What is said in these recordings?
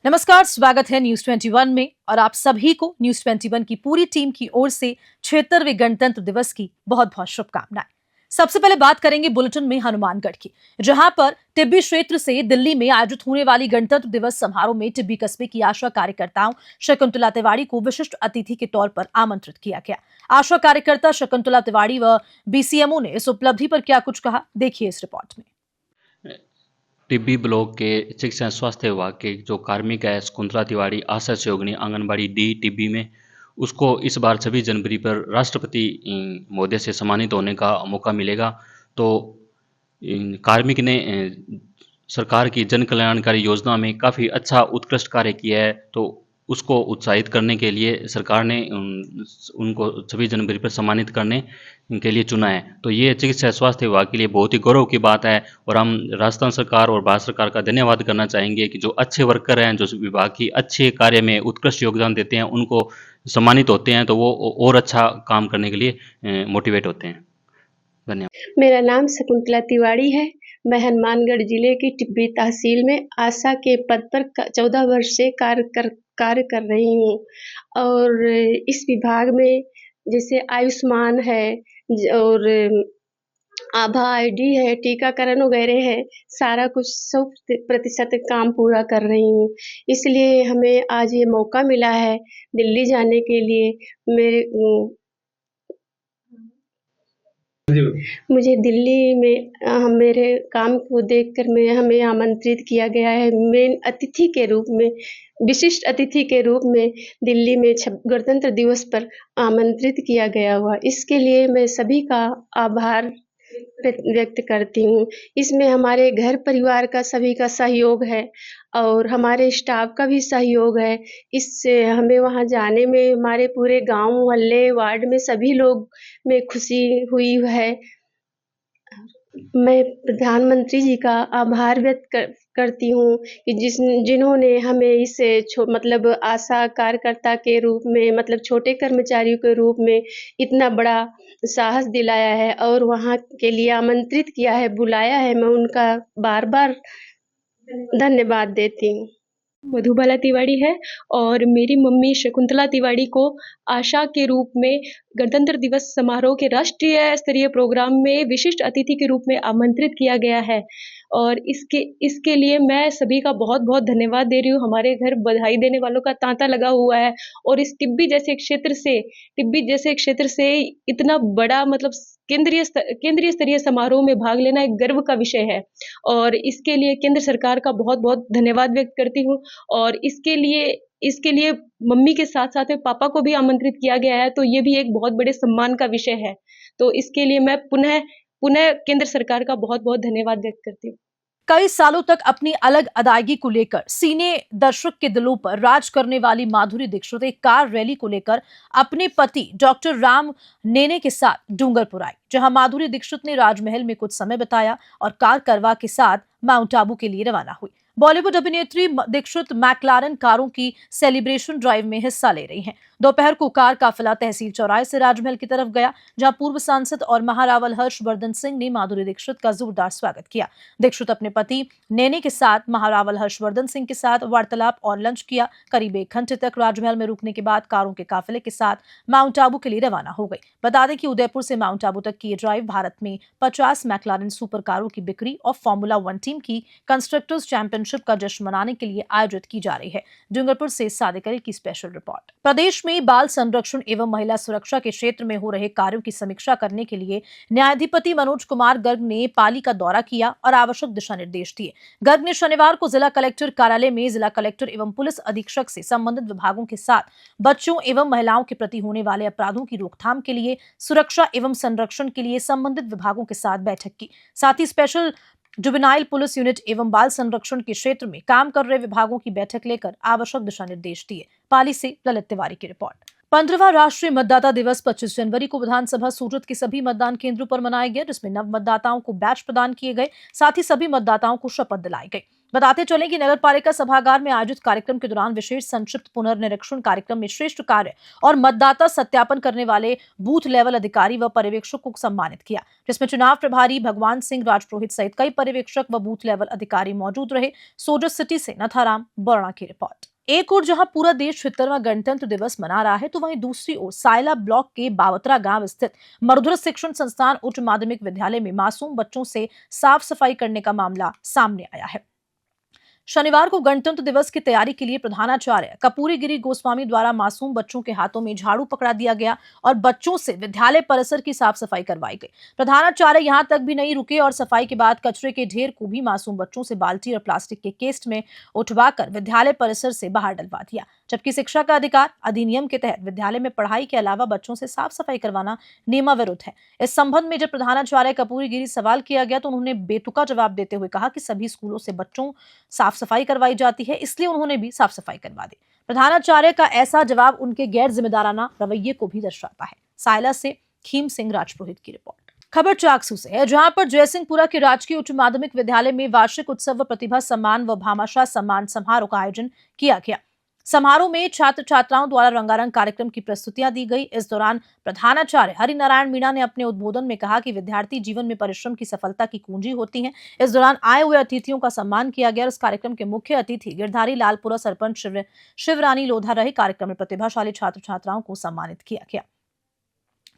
नमस्कार, स्वागत है न्यूज 21 में और आप सभी को न्यूज 21 की पूरी टीम की ओर से 76वें गणतंत्र दिवस की बहुत बहुत शुभकामनाएं। सबसे पहले बात करेंगे बुलेटिन में हनुमानगढ़ की, जहां पर टिब्बी क्षेत्र से दिल्ली में आयोजित होने वाली गणतंत्र दिवस समारोह में टिब्बी कस्बे की आशा कार्यकर्ताओं शकुंतला तिवारी को विशिष्ट अतिथि के तौर पर आमंत्रित किया गया। आशा कार्यकर्ता शकुंतला तिवारी व बीसीएमओ ने इस उपलब्धि पर क्या कुछ कहा, देखिए इस रिपोर्ट में। टिब्बी ब्लॉक के शिक्षा स्वास्थ्य विभाग के जो कार्मिक है शकुंतला तिवारी आशा सहयोगिनी आंगनबाड़ी डी टिब्बी में, उसको इस बार 26 जनवरी पर राष्ट्रपति महोदय से सम्मानित होने का मौका मिलेगा। तो कार्मिक ने सरकार की जन कल्याणकारी योजना में काफ़ी अच्छा उत्कृष्ट कार्य किया है, तो उसको उत्साहित करने के लिए सरकार ने उनको 26 जनवरी पर सम्मानित करने के लिए चुना है। तो ये चिकित्सा स्वास्थ्य विभाग के लिए बहुत ही गौरव की बात है और हम राजस्थान सरकार और भारत सरकार का धन्यवाद करना चाहेंगे कि जो अच्छे वर्कर हैं, जो विभाग की अच्छे कार्य में उत्कृष्ट योगदान देते हैं, उनको सम्मानित होते हैं तो वो और अच्छा काम करने के लिए मोटिवेट होते हैं। धन्यवाद। मेरा नाम शकुंतला तिवारी है। मैं हनुमानगढ़ जिले की टिब्बी तहसील में आशा के पद पर 14 वर्ष से कार्य कर रही हूँ और इस विभाग में जैसे आयुष्मान है और आभा आईडी है, टीकाकरण वगैरह है, सारा कुछ 100% काम पूरा कर रही हूँ। इसलिए हमें आज ये मौका मिला है दिल्ली जाने के लिए। मुझे दिल्ली में मेरे काम को देखकर हमें आमंत्रित किया गया है मेन अतिथि के रूप में, विशिष्ट अतिथि के रूप में दिल्ली में गणतंत्र दिवस पर आमंत्रित किया गया हुआ। इसके लिए मैं सभी का आभार व्यक्त करती हूँ। इसमें हमारे घर परिवार का सभी का सहयोग है और हमारे स्टाफ का भी सहयोग है। इससे हमें वहाँ जाने में हमारे पूरे गांव मोहल्ले वार्ड में सभी लोग में खुशी हुई है। मैं प्रधानमंत्री जी का आभार व्यक्त करती हूँ कि जिन्होंने हमें इस मतलब आशा कार्यकर्ता के रूप में, मतलब छोटे कर्मचारियों के रूप में इतना बड़ा साहस दिलाया है और वहाँ के लिए आमंत्रित किया है, बुलाया है। मैं उनका बार बार धन्यवाद देती हूँ। मधुबाला तिवारी है और मेरी मम्मी शकुंतला तिवारी को आशा के रूप में गणतंत्र दिवस समारोह के राष्ट्रीय स्तरीय प्रोग्राम में विशिष्ट अतिथि के रूप में आमंत्रित किया गया है और इसके लिए मैं सभी का बहुत बहुत धन्यवाद दे रही हूँ। हमारे घर बधाई देने वालों का तांता लगा हुआ है और इस टिब्बी जैसे क्षेत्र से इतना बड़ा मतलब केंद्रीय स्तरीय समारोह में भाग लेना एक गर्व का विषय है और इसके लिए केंद्र सरकार का बहुत बहुत धन्यवाद व्यक्त करती हूँ। और इसके लिए मम्मी के साथ साथ में पापा को भी आमंत्रित किया गया है, तो ये भी एक बहुत बड़े सम्मान का विषय है। तो इसके लिए मैं पुनः केंद्र सरकार का बहुत बहुत धन्यवाद व्यक्त करती हूँ। कई सालों तक अपनी अलग अदायगी को लेकर सीने दर्शक के दिलों पर राज करने वाली माधुरी दीक्षित एक कार रैली को लेकर अपने पति डॉक्टर राम नेने के साथ डूंगरपुर आई, जहां माधुरी दीक्षित ने राजमहल में कुछ समय बिताया और कार करवा के साथ माउंट आबू के लिए रवाना हुई। बॉलीवुड अभिनेत्री दीक्षित मैक्लारन कारों की सेलिब्रेशन ड्राइव में हिस्सा ले रही हैं। दोपहर को कार काफिला तहसील चौराहे से राजमहल की तरफ गया, जहां पूर्व सांसद और महारावल हर्षवर्धन सिंह ने माधुरी दीक्षित का जोरदार स्वागत किया। दीक्षित अपने पति नेने के साथ महारावल हर्षवर्धन सिंह के साथ वार्तालाप और लंच किया। करीब 1 घंटे तक राजमहल में रुकने के बाद कारों के काफिले के साथ माउंट आबू के लिए रवाना हो गई। बता दें कि उदयपुर से माउंट आबू तक की ये ड्राइव भारत में 50 मैक्लारन सुपर कारों की बिक्री और फॉर्मूला 1 टीम की कंस्ट्रक्टर्स चैंपियनशिप का जश्न मनाने के लिए आयोजित की जा रही है। डूंगरपुर से सादिक अली की स्पेशल रिपोर्ट। प्रदेश में बाल संरक्षण एवं महिला सुरक्षा के क्षेत्र में हो रहे कार्यों की समीक्षा करने के लिए न्यायाधिपति मनोज कुमार गर्ग ने पाली का दौरा किया और आवश्यक दिशा निर्देश दिए। गर्ग ने शनिवार को जिला कलेक्टर कार्यालय में जिला कलेक्टर एवं पुलिस अधीक्षक से संबंधित विभागों के साथ बच्चों एवं महिलाओं के प्रति होने वाले अपराधों की रोकथाम के लिए सुरक्षा एवं संरक्षण के लिए संबंधित विभागों के साथ बैठक की। साथ ही स्पेशल जुवेनाइल पुलिस यूनिट एवं बाल संरक्षण के क्षेत्र में काम कर रहे विभागों की बैठक लेकर आवश्यक दिशा निर्देश दिए। पाली से ललित तिवारी की रिपोर्ट। 15वां राष्ट्रीय मतदाता दिवस 25 जनवरी को विधानसभा सूरत के सभी मतदान केंद्रों पर मनाया गया, जिसमें नव मतदाताओं को बैच प्रदान किए गए, साथ ही सभी मतदाताओं को शपथ दिलाई गई। बताते चलें कि नगर पालिका सभागार में आयोजित कार्यक्रम के दौरान विशेष संक्षिप्त पुनर्निरीक्षण कार्यक्रम में श्रेष्ठ कार्य और मतदाता सत्यापन करने वाले बूथ लेवल अधिकारी व पर्यवेक्षक को सम्मानित किया, जिसमें चुनाव प्रभारी भगवान सिंह राजपुरोहित सहित कई पर्यवेक्षक व बूथ लेवल अधिकारी मौजूद रहे। सोजत सिटी से नथाराम बरणा की रिपोर्ट। एक ओर जहां पूरा देश 76वां गणतंत्र दिवस मना रहा है, तो वहीं दूसरी ओर सायला ब्लॉक के बावतरा गांव स्थित मरुधर शिक्षण संस्थान उच्च माध्यमिक विद्यालय में मासूम बच्चों से साफ सफाई करने का मामला सामने आया है। शनिवार को गणतंत्र दिवस की तैयारी के लिए प्रधानाचार्य कपूरी गिरी गोस्वामी द्वारा मासूम बच्चों के हाथों में झाड़ू पकड़ा दिया गया और बच्चों से विद्यालय परिसर की साफ सफाई करवाई गई। प्रधानाचार्य यहां तक भी नहीं रुके और सफाई के बाद कचरे के ढेर को भी मासूम बच्चों से बाल्टी और प्लास्टिक के केस्ट में उठवाकर विद्यालय परिसर से बाहर डलवा दिया, जबकि शिक्षा का अधिकार अधिनियम के तहत विद्यालय में पढ़ाई के अलावा बच्चों से साफ सफाई करवाना नियमाविरुद्ध है। इस संबंध में जब प्रधानाचार्य कपूरी गिरी सवाल किया गया तो उन्होंने बेतुका जवाब देते हुए कहा कि सभी स्कूलों से बच्चों साफ सफाई करवाई जाती है, इसलिए उन्होंने भी साफ सफाई करवा दी। प्रधानाचार्य का ऐसा जवाब उनके गैर जिम्मेदाराना रवैये को भी दर्शाता है। सायला से खीम सिंह राजपुरोहित की रिपोर्ट। खबर चाकसू से है, जहां पर जयसिंहपुरा के राजकीय उच्च माध्यमिक विद्यालय में वार्षिक उत्सव व प्रतिभा सम्मान व भामाशाह सम्मान समारोह का आयोजन किया गया। समारोह में छात्र छात्राओं द्वारा रंगारंग कार्यक्रम की प्रस्तुतियां दी गई। इस दौरान प्रधानाचार्य हरिनारायण मीणा ने अपने उद्बोधन में कहा कि विद्यार्थी जीवन में परिश्रम की सफलता की कुंजी होती है। इस दौरान आए हुए अतिथियों का सम्मान किया गया। इस कार्यक्रम के मुख्य अतिथि गिरधारी लालपुरा सरपंच शिवरानी लोधा रहे। कार्यक्रम में प्रतिभाशाली छात्र छात्राओं को सम्मानित किया गया।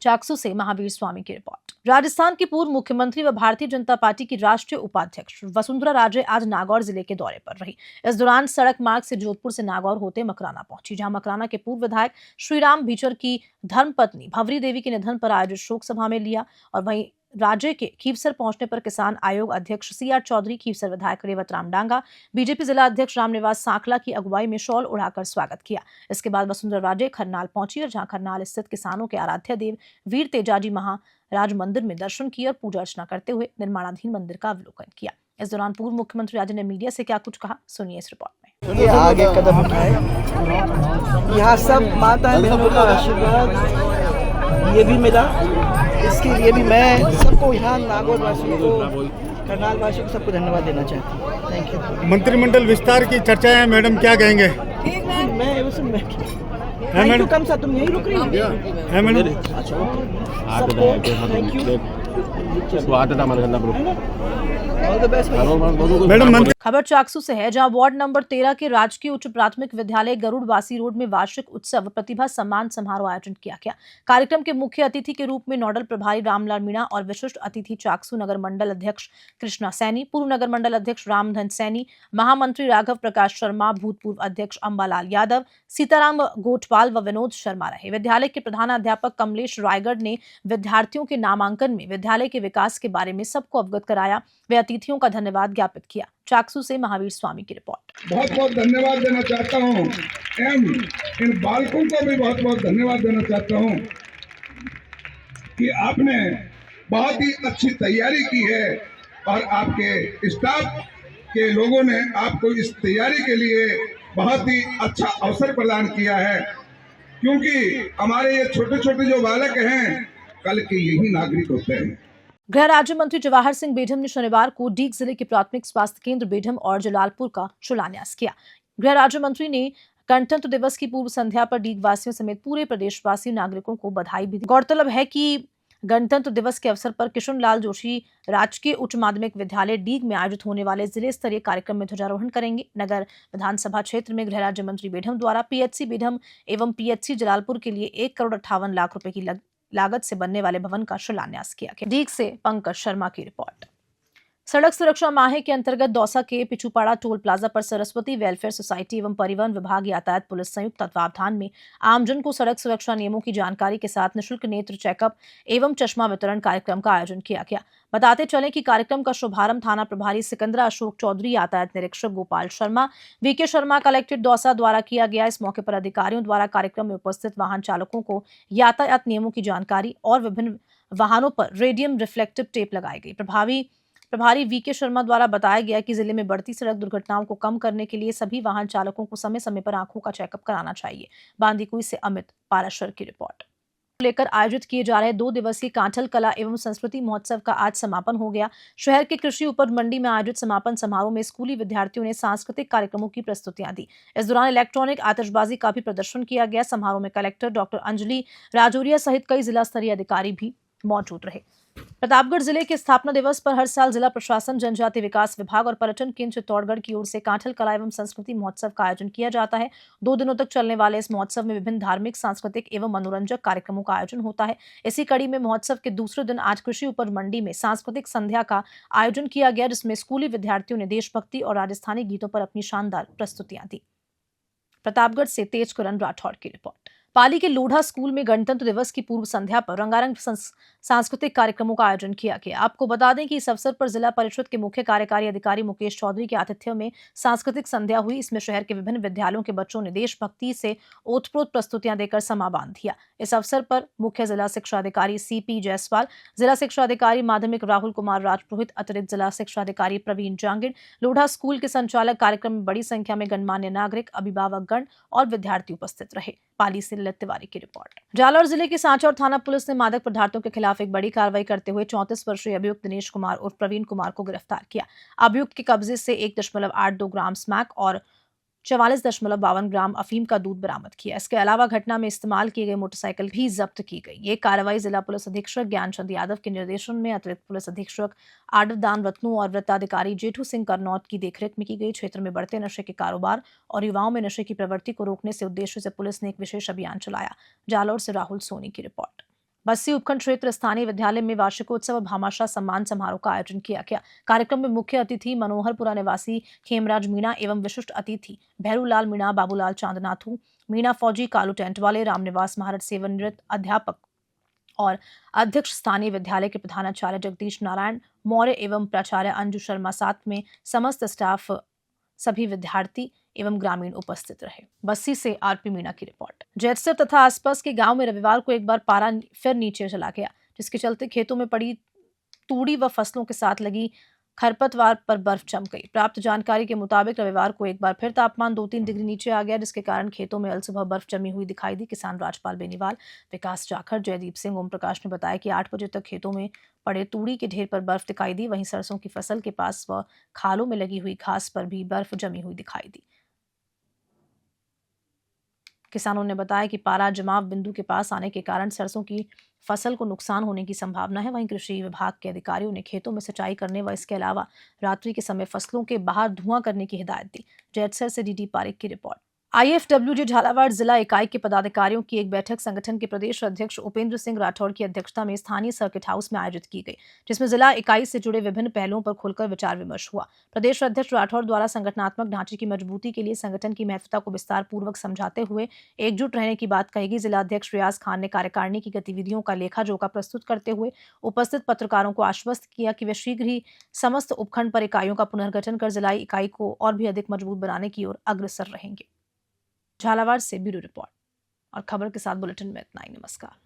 चाकसू से महावीर स्वामी की रिपोर्ट। राजस्थान की पूर्व मुख्यमंत्री व भारतीय जनता पार्टी की राष्ट्रीय उपाध्यक्ष वसुंधरा राजे आज नागौर जिले के दौरे पर रही। इस दौरान सड़क मार्ग से जोधपुर से नागौर होते मकराना पहुंची, जहां मकराना के पूर्व विधायक श्रीराम भीचर की धर्मपत्नी भवरी देवी के निधन पर आयोजित शोक सभा में लिया। और वहीं राज्य के खीवसर पहुंचने पर किसान आयोग अध्यक्ष CR चौधरी, खीवसर विधायक रेवत राम डांगा, बीजेपी जिला अध्यक्ष रामनिवास सांखला की अगुवाई में शॉल उड़ाकर स्वागत किया। इसके बाद वसुंधरा राजे खरनाल पहुंची और जहां खरनाल स्थित किसानों के आराध्य देव वीर तेजाजी महाराज मंदिर में दर्शन किया और पूजा अर्चना करते हुए निर्माणाधीन मंदिर का अवलोकन किया। इस दौरान पूर्व मुख्यमंत्री राजे ने मीडिया से क्या कुछ कहा, सुनिए इस रिपोर्ट में। ये आगे कदम उठाए, यहाँ सब माता बहनों का आशीर्वाद ये भी मिला, इसके लिए भी मैं सबको यहाँ नागौर वासियों को, करनाल वासियों को सबको धन्यवाद देना चाहती हूँ। Thank you. मंत्रिमंडल विस्तार की चर्चाएं हैं, मैडम क्या कहेंगे? मैं उसमें है मैडम, कम सा तुम यही रुक रही हो? है मैडम। सबको thank you. All the best madam खबर चाकसू से है, जहां वार्ड नंबर 13 के राजकीय उच्च प्राथमिक विद्यालय गरुड़वासी रोड में वार्षिक उत्सव प्रतिभा सम्मान समारोह आयोजन किया गया। कार्यक्रम के मुख्य अतिथि के रूप में नोडल प्रभारी रामलाल मीणा और विशिष्ट अतिथि चाकसू नगर मंडल अध्यक्ष कृष्णा सैनी, पूर्व नगर मंडल अध्यक्ष रामधन सैनी, महामंत्री राघव प्रकाश शर्मा, भूतपूर्व अध्यक्ष अंबालाल यादव, सीताराम गोटवाल व विनोद शर्मा रहे। विद्यालय के प्रधानाध्यापक कमलेश रायगढ़ ने विद्यार्थियों के नामांकन में विद्यालय के विकास के बारे में सबको अवगत कराया। वे अतिथियों का धन्यवाद ज्ञापित किया। चाकसू से महावीर स्वामी की रिपोर्ट। बहुत बहुत धन्यवाद देना चाहता हूँ एवं इन बालकों को भी बहुत बहुत धन्यवाद देना चाहता हूँ कि आपने बहुत ही अच्छी तैयारी की है और आपके स्टाफ के लोगों ने आपको इस तैयारी के लिए बहुत ही अच्छा अवसर प्रदान किया है, क्योंकि हमारे ये छोटे छोटे जो बालक हैं कल के यही नागरिक होते हैं। गृह राज्य मंत्री जवाहर सिंह बेढम ने शनिवार को डीग जिले के प्राथमिक स्वास्थ्य केंद्र बेढम और जलालपुर का शिलान्यास किया। गृह राज्य मंत्री ने गणतंत्र दिवस की पूर्व संध्या पर डीग वासियों समेत पूरे प्रदेशवासी नागरिकों को बधाई भी दी। गौरतलब है कि गणतंत्र दिवस के अवसर पर किशन लाल जोशी राजकीय उच्च माध्यमिक विद्यालय डीग में आयोजित होने वाले जिले स्तरीय कार्यक्रम में ध्वजारोहण करेंगे। नगर विधानसभा क्षेत्र में गृह राज्य मंत्री बेढम द्वारा PHC बेढम एवं PHC जलालपुर के लिए 1,58,00,000 रुपए की लागत से बनने वाले भवन का शिलान्यास किया गया। डीग से पंकज शर्मा की रिपोर्ट। सड़क सुरक्षा माह के अंतर्गत दौसा के पिछुपाड़ा टोल प्लाजा पर सरस्वती वेलफेयर सोसाइटी एवं परिवहन विभाग यातायात पुलिस संयुक्त तत्वावधान में आमजन को सड़क सुरक्षा नियमों की जानकारी के साथ निःशुल्क नेत्र चेकअप एवं चश्मा वितरण कार्यक्रम का आयोजन किया गया। बताते चलें कि कार्यक्रम का शुभारंभ थाना प्रभारी सिकंदरा अशोक चौधरी, यातायात निरीक्षक गोपाल शर्मा, VK शर्मा कलेक्टेड दौसा द्वारा किया गया। इस मौके पर अधिकारियों द्वारा कार्यक्रम में उपस्थित वाहन चालकों को यातायात नियमों की जानकारी और विभिन्न वाहनों पर रेडियम रिफ्लेक्टिव टेप लगाई गई। प्रभारी VK शर्मा द्वारा बताया गया कि जिले में बढ़ती सड़क दुर्घटनाओं को कम करने के लिए सभी वाहन चालकों को समय समय पर आंखों का चेकअप कराना चाहिए। बांदीकुई से अमित पाराशर की रिपोर्ट। लेकर आयोजित किए जा रहे 2 दिवसीय कांठल कला एवं संस्कृति महोत्सव का आज समापन हो गया। शहर के कृषि उपज मंडी में आयोजित समापन समारोह में स्कूली विद्यार्थियों ने सांस्कृतिक कार्यक्रमों की प्रस्तुतियां दी। इस दौरान इलेक्ट्रॉनिक आतिशबाजी का भी प्रदर्शन किया गया। समारोह में कलेक्टर डॉक्टर अंजलि राजौरिया सहित कई जिला स्तरीय अधिकारी भी मौजूद रहे। प्रतापगढ़ जिले के स्थापना दिवस पर हर साल जिला प्रशासन, जनजाति विकास विभाग और पर्यटन केंद्र चित्तौड़गढ़ की ओर से कांठल कला एवं संस्कृति महोत्सव का आयोजन किया जाता है। 2 दिनों तक चलने वाले इस महोत्सव में विभिन्न धार्मिक, सांस्कृतिक एवं मनोरंजक कार्यक्रमों का आयोजन होता है। इसी कड़ी में महोत्सव के दूसरे दिन आज कृषि उपज मंडी में सांस्कृतिक संध्या का आयोजन किया गया, जिसमें स्कूली विद्यार्थियों ने देशभक्ति और राजस्थानी गीतों पर अपनी शानदार प्रस्तुतियां दी। प्रतापगढ़ से तेजकरण राठौड़ की रिपोर्ट। पाली के लोढ़ा स्कूल में गणतंत्र दिवस की पूर्व संध्या पर रंगारंग सांस्कृतिक कार्यक्रमों का आयोजन किया गया। आपको बता दें कि इस अवसर पर जिला परिषद के मुख्य कार्यकारी अधिकारी मुकेश चौधरी के आतिथ्य में सांस्कृतिक संध्या हुई। इसमें शहर के विभिन्न विद्यालयों के बच्चों ने देशभक्ति से ओतप्रोत प्रस्तुतियां देकर समा बांध दिया। इस अवसर पर मुख्य जिला शिक्षा अधिकारी CP जायसवाल, जिला शिक्षा अधिकारी माध्यमिक राहुल कुमार राजपुरोहित, अतिरिक्त जिला शिक्षा अधिकारी प्रवीण जांगिड़, लोढ़ा स्कूल के संचालक, कार्यक्रम में बड़ी संख्या में गणमान्य नागरिक, अभिभावकगण और विद्यार्थी उपस्थित रहे। पाली से ललित तिवारी की रिपोर्ट। जालौर जिले की सांचौर थाना पुलिस ने मादक पदार्थों के खिलाफ एक बड़ी कार्रवाई करते हुए 34 वर्षीय अभियुक्त दिनेश कुमार उर्फ प्रवीण कुमार को गिरफ्तार किया। अभियुक्त के कब्जे से 1.82 ग्राम स्मैक और 44.52 ग्राम अफीम का दूध बरामद किया। इसके अलावा घटना में इस्तेमाल की गई मोटरसाइकिल भी जब्त की गई। ये कार्रवाई जिला पुलिस अधीक्षक ज्ञानचंद यादव के निर्देशन में अतिरिक्त पुलिस अधीक्षक आडरदान रत्नू और वृत्ताधिकारी जेठू सिंह करनौत की देखरेख में की गई। क्षेत्र में बढ़ते नशे के कारोबार और युवाओं में नशे की प्रवृत्ति को रोकने से उद्देश्य से पुलिस ने एक विशेष अभियान चलाया। जालौर से राहुल सोनी की रिपोर्ट। बस्सी उपखंड क्षेत्र स्थानीय विद्यालय में वार्षिकोत्सव भामाशाह सम्मान समारोह का आयोजन किया गया। कार्यक्रम में मुख्य अतिथि मनोहरपुरा निवासी खेमराज मीणा एवं विशिष्ट अतिथि भैरूलाल मीणा, बाबूलाल चांदनाथू, मीणा फौजी, कालू टेंट वाले, रामनिवास महाराज सेवानिवृत्त अध्यापक और अध्यक्ष स्थानीय विद्यालय के प्रधानाचार्य जगदीश नारायण मौर्य एवं प्राचार्य अंजू शर्मा, साथ में समस्त स्टाफ, सभी विद्यार्थी एवं ग्रामीण उपस्थित रहे। बस्सी से आरपी मीणा की रिपोर्ट। जैतसर तथा आसपास के गांव में रविवार को एक बार पारा फिर नीचे चला गया, जिसके चलते खेतों में पड़ी तूड़ी व फसलों के साथ लगी खरपतवार पर बर्फ जम गई। प्राप्त जानकारी के मुताबिक रविवार को एक बार फिर तापमान 2-3 डिग्री नीचे आ गया, जिसके कारण खेतों में अलसुबह बर्फ जमी हुई दिखाई दी। किसान राजपाल बेनीवाल, विकास जाखड़, जयदीप सिंह, ओम प्रकाश ने बताया कि 8 बजे तक खेतों में पड़े तूड़ी के ढेर पर बर्फ दिखाई दी। वहीं सरसों की फसल के पास व खालों में लगी हुई घास पर भी बर्फ जमी हुई दिखाई दी। किसानों ने बताया कि पारा जमाव बिंदु के पास आने के कारण सरसों की फसल को नुकसान होने की संभावना है। वहीं कृषि विभाग के अधिकारियों ने खेतों में सिंचाई करने व इसके अलावा रात्रि के समय फसलों के बाहर धुआं करने की हिदायत दी। जैतसर से DD पारिक की रिपोर्ट। IFWJ झालावाड़ जिला इकाई के पदाधिकारियों की एक बैठक संगठन के प्रदेश अध्यक्ष उपेंद्र सिंह राठौड़ की अध्यक्षता में स्थानीय सर्किट हाउस में आयोजित की गई, जिसमें जिला इकाई से जुड़े विभिन्न पहलुओं पर खुलकर विचार विमर्श हुआ। प्रदेश अध्यक्ष राठौड़ द्वारा संगठनात्मक ढांचे की मजबूती के लिए संगठन की महत्वता को विस्तार पूर्वक समझाते हुए एकजुट रहने की बात कही गई। जिला अध्यक्ष रियाज खान ने कार्यकारिणी की गतिविधियों का लेखा जोखा प्रस्तुत करते हुए उपस्थित पत्रकारों को आश्वस्त किया कि वे शीघ्र ही समस्त उपखंड पर इकाइयों का पुनर्गठन कर जिला इकाई को और भी अधिक मजबूत बनाने की ओर अग्रसर रहेंगे। झालावाड़ से ब्यूरो रिपोर्ट और खबर के साथ बुलेटिन में इतना ही। नमस्कार।